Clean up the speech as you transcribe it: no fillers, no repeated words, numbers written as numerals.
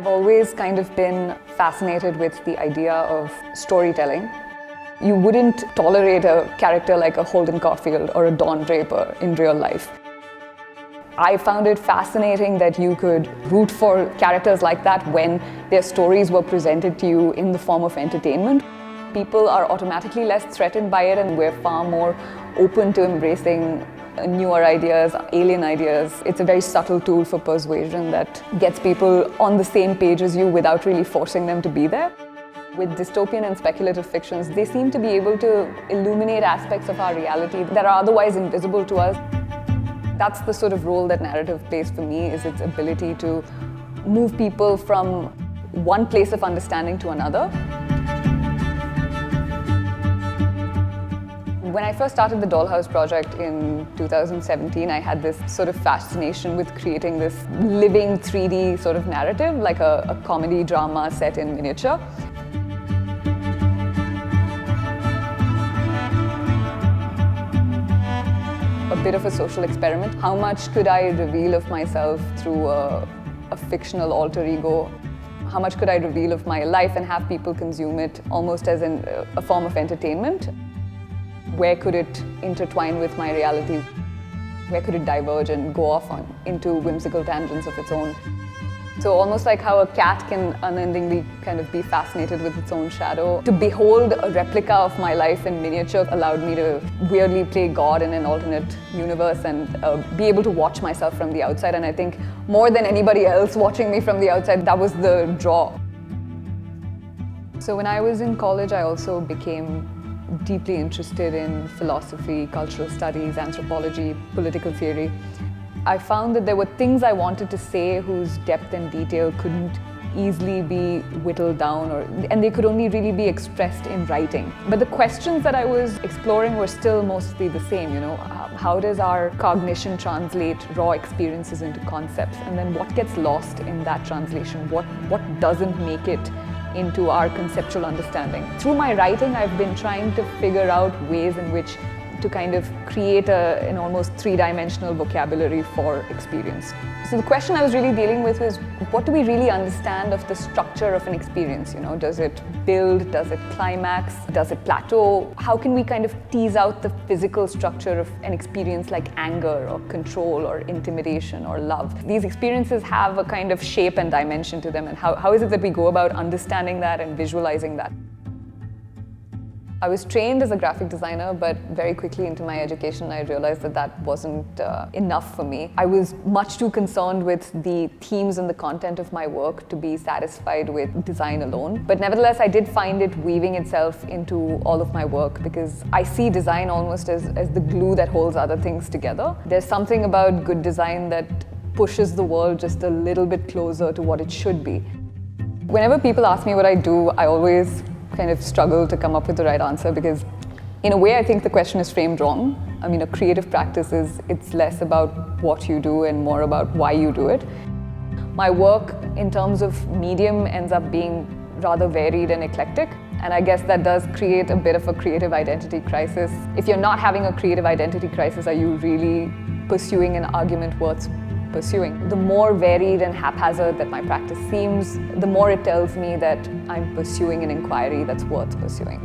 I've always kind of been fascinated with the idea of storytelling. You wouldn't tolerate a character like a Holden Caulfield or a Don Draper in real life. I found it fascinating that you could root for characters like that when their stories were presented to you in the form of entertainment. People are automatically less threatened by it, and we're far more open to embracing newer ideas, alien ideas. It's a very subtle tool for persuasion that gets people on the same page as you without really forcing them to be there. With dystopian and speculative fictions, they seem to be able to illuminate aspects of our reality that are otherwise invisible to us. That's the sort of role that narrative plays for me, is its ability to move people from one place of understanding to another. When I first started the Dollhouse project in 2017, I had this sort of fascination with creating this living 3D sort of narrative, like a comedy drama set in miniature. A bit of a social experiment. How much could I reveal of myself through a fictional alter ego? How much could I reveal of my life and have people consume it almost as a form of entertainment? Where could it intertwine with my reality? Where could it diverge and go off into whimsical tangents of its own? So almost like how a cat can unendingly kind of be fascinated with its own shadow. To behold a replica of my life in miniature allowed me to weirdly play God in an alternate universe and be able to watch myself from the outside. And I think more than anybody else watching me from the outside, that was the draw. So when I was in college, I also became deeply interested in philosophy, cultural studies, anthropology, political theory. I found that there were things I wanted to say whose depth and detail couldn't easily be whittled down, and they could only really be expressed in writing. But the questions that I was exploring were still mostly the same, how does our cognition translate raw experiences into concepts? And then what gets lost in that translation? What doesn't make it into our conceptual understanding? Through my writing, I've been trying to figure out ways in which to kind of create an almost three-dimensional vocabulary for experience. So the question I was really dealing with was, what do we really understand of the structure of an experience? Does it build? Does it climax? Does it plateau? How can we kind of tease out the physical structure of an experience like anger or control or intimidation or love? These experiences have a kind of shape and dimension to them, and how is it that we go about understanding that and visualizing that? I was trained as a graphic designer, but very quickly into my education, I realized that wasn't enough for me. I was much too concerned with the themes and the content of my work to be satisfied with design alone. But nevertheless, I did find it weaving itself into all of my work, because I see design almost as the glue that holds other things together. There's something about good design that pushes the world just a little bit closer to what it should be. Whenever people ask me what I do, I always kind of struggle to come up with the right answer, because in a way I think the question is framed wrong. I mean, a creative practice it's less about what you do and more about why you do it. My work in terms of medium ends up being rather varied and eclectic, and I guess that does create a bit of a creative identity crisis. If you're not having a creative identity crisis, are you really pursuing an argument worth pursuing? The more varied and haphazard that my practice seems, the more it tells me that I'm pursuing an inquiry that's worth pursuing.